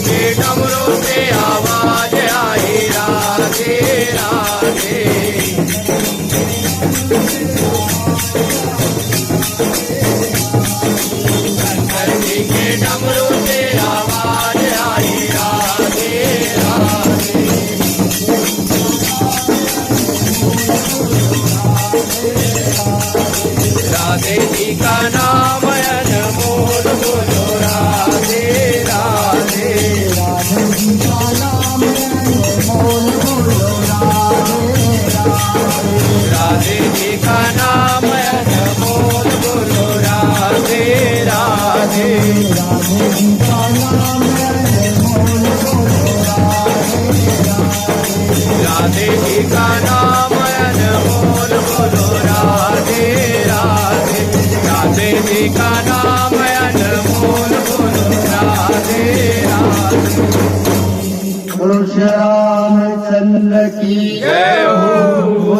के डमरू से आवाज आई राधे राधे। शंकर जी के डमरू से आवाज आई राधे राधे। राधे जी का नाम अनमोल बोलो राधे राधे। राधे जी का नाम अनमोल बोलो राधे राधे। राधे जी का नाम अनमोल बोलो राधे राधे। राधे जी का नाम अनमोल बोलो राधे राधे। राधे जी का नाम अनमोल बोलो राधे राधे। राधे जी का नाम अनमोल बोलो राधे राधे। बोलो श्री रामचंद्र की जय हो।